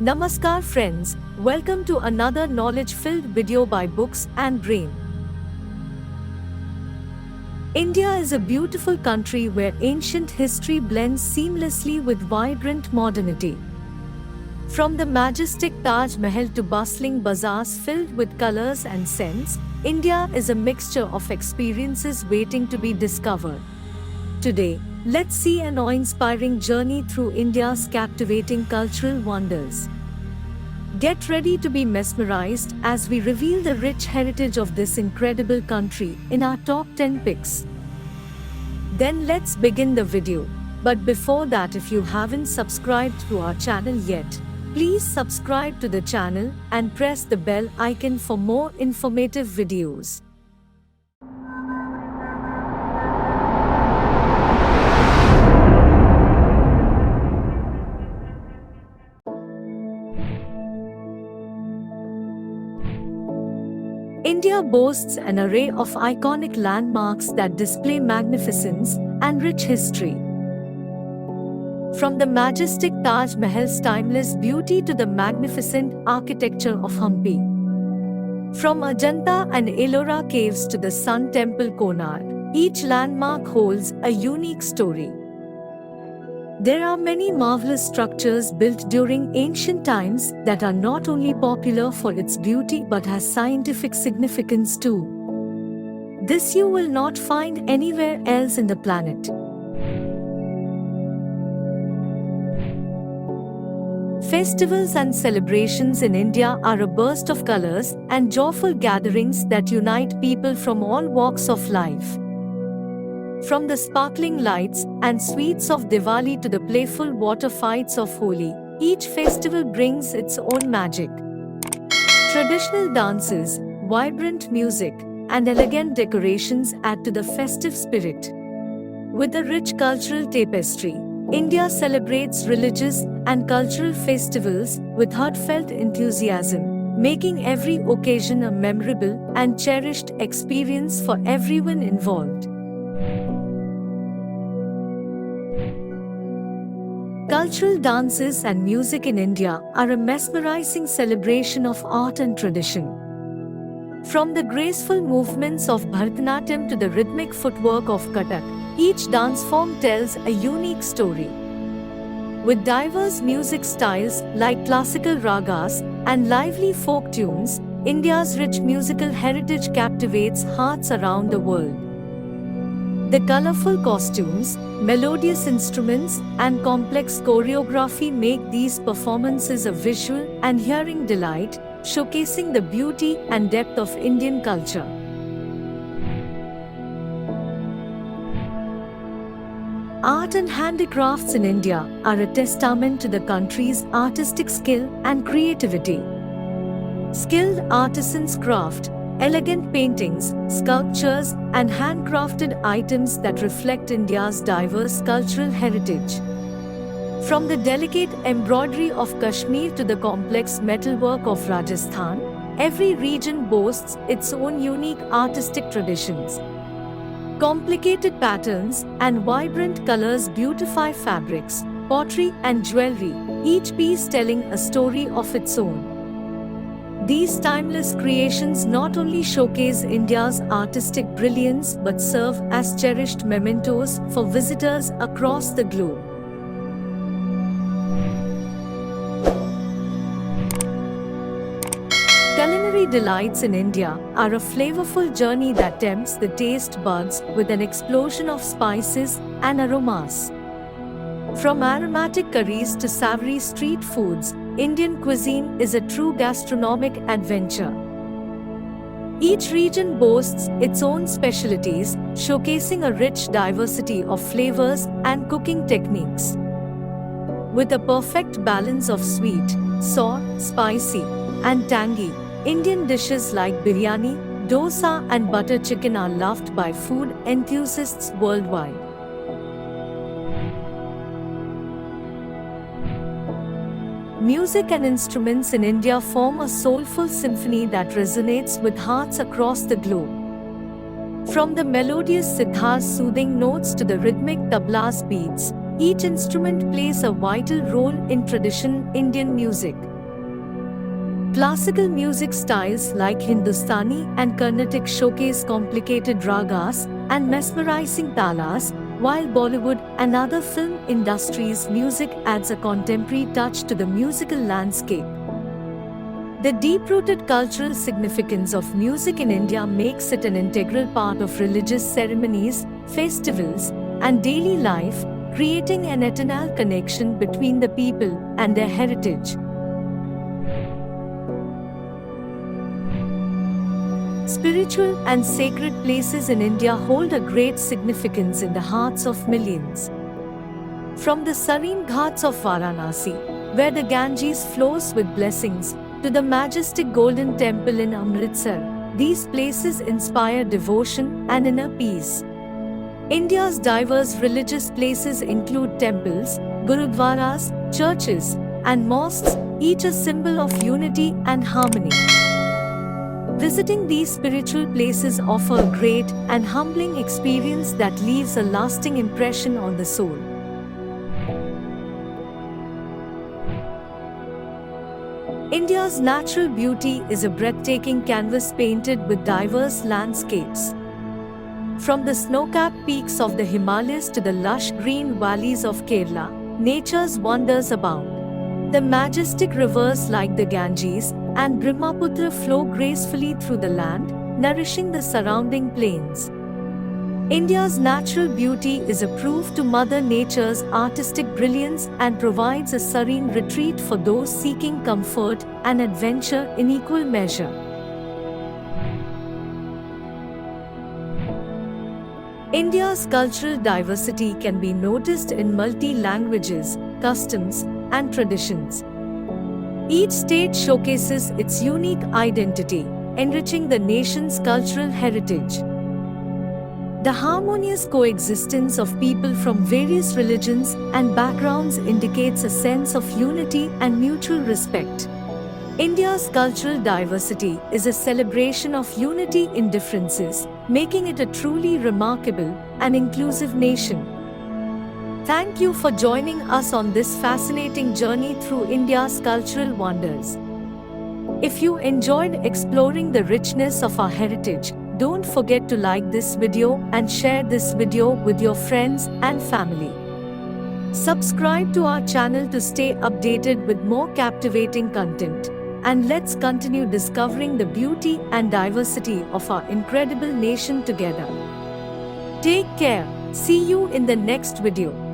Namaskar friends, welcome to another knowledge-filled video by Books and Brain. India is a beautiful country where ancient history blends seamlessly with vibrant modernity. From the majestic Taj Mahal to bustling bazaars filled with colors and scents, India is a mixture of experiences waiting to be discovered. Today, let's see an awe-inspiring journey through India's captivating cultural wonders. Get ready to be mesmerized as we reveal the rich heritage of this incredible country in our top 10 picks. Then let's begin the video. But before that, if you haven't subscribed to our channel yet, please subscribe to the channel and press the bell icon for more informative videos. India boasts an array of iconic landmarks that display magnificence and rich history. From the majestic Taj Mahal's timeless beauty to the magnificent architecture of Hampi. From Ajanta and Ellora caves to the Sun Temple Konark, each landmark holds a unique story. There are many marvelous structures built during ancient times that are not only popular for its beauty but has scientific significance too. This you will not find anywhere else in the planet. Festivals and celebrations in India are a burst of colors and joyful gatherings that unite people from all walks of life. From the sparkling lights and sweets of Diwali to the playful water fights of Holi, each festival brings its own magic. Traditional dances, vibrant music, and elegant decorations add to the festive spirit. With a rich cultural tapestry, India celebrates religious and cultural festivals with heartfelt enthusiasm, making every occasion a memorable and cherished experience for everyone involved. Cultural dances and music in India are a mesmerizing celebration of art and tradition. From the graceful movements of Bharatanatyam to the rhythmic footwork of Kathak, each dance form tells a unique story. With diverse music styles like classical ragas and lively folk tunes, India's rich musical heritage captivates hearts around the world. The colorful costumes, melodious instruments, and complex choreography make these performances a visual and hearing delight, showcasing the beauty and depth of Indian culture. Art and handicrafts in India are a testament to the country's artistic skill and creativity. Skilled artisans craft elegant paintings, sculptures, and handcrafted items that reflect India's diverse cultural heritage. From the delicate embroidery of Kashmir to the complex metalwork of Rajasthan, every region boasts its own unique artistic traditions. Complicated patterns and vibrant colors beautify fabrics, pottery, and jewelry, each piece telling a story of its own. These timeless creations not only showcase India's artistic brilliance but serve as cherished mementos for visitors across the globe. Culinary delights in India are a flavorful journey that tempts the taste buds with an explosion of spices and aromas. From aromatic curries to savory street foods, Indian cuisine is a true gastronomic adventure. Each region boasts its own specialties, showcasing a rich diversity of flavors and cooking techniques. With a perfect balance of sweet, sour, spicy, and tangy, Indian dishes like biryani, dosa, and butter chicken are loved by food enthusiasts worldwide. Music and instruments in India form a soulful symphony that resonates with hearts across the globe. From the melodious sitar's soothing notes to the rhythmic tabla's beats, Each instrument plays a vital role in traditional Indian music. Classical music styles like Hindustani and Carnatic showcase complicated ragas and mesmerizing talas, while Bollywood and other film industries' music adds a contemporary touch to the musical landscape. The deep-rooted cultural significance of music in India makes it an integral part of religious ceremonies, festivals, and daily life, creating an eternal connection between the people and their heritage. Spiritual and sacred places in India hold a great significance in the hearts of millions. From the serene ghats of Varanasi, where the Ganges flows with blessings, to the majestic Golden Temple in Amritsar, these places inspire devotion and inner peace. India's diverse religious places include temples, gurudwaras, churches, and mosques, each a symbol of unity and harmony. Visiting these spiritual places offers a great and humbling experience that leaves a lasting impression on the soul. India's natural beauty is a breathtaking canvas painted with diverse landscapes. From the snow-capped peaks of the Himalayas to the lush green valleys of Kerala, nature's wonders abound. The majestic rivers like the Ganges and Brahmaputra flow gracefully through the land, nourishing the surrounding plains. India's natural beauty is a proof to Mother Nature's artistic brilliance and provides a serene retreat for those seeking comfort and adventure in equal measure. India's cultural diversity can be noticed in multi-languages, customs, and traditions. Each state showcases its unique identity, enriching the nation's cultural heritage. The harmonious coexistence of people from various religions and backgrounds indicates a sense of unity and mutual respect. India's cultural diversity is a celebration of unity in differences, making it a truly remarkable and inclusive nation. Thank you for joining us on this fascinating journey through India's cultural wonders. If you enjoyed exploring the richness of our heritage, don't forget to like this video and share this video with your friends and family. Subscribe to our channel to stay updated with more captivating content. And let's continue discovering the beauty and diversity of our incredible nation together. Take care. See you in the next video.